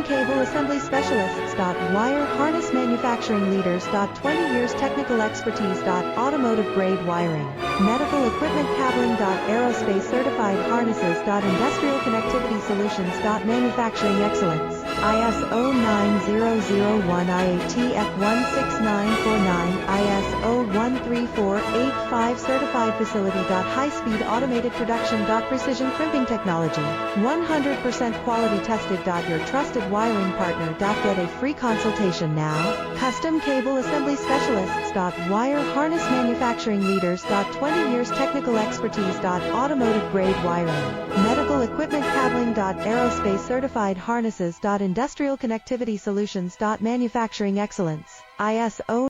Cable Assembly Specialists. Wire Harness Manufacturing Leaders. 20 years technical expertise. Automotive grade wiring. Medical equipment cabling. Aerospace certified harnesses. Industrial connectivity solutions. Manufacturing excellence. ISO 9001 IATF 16949 ISO 13485 certified facility. High-speed automated production. Precision crimping technology. 100% quality tested. Your trusted wiring partner. Get a free consultation now. Custom Cable Assembly Specialists. Wire Harness Manufacturing Leaders. 20 years technical expertise. Automotive grade wiring. Medical equipment cabling. Aerospace certified harnesses. Industrial connectivity solutions. Manufacturing excellence. ISO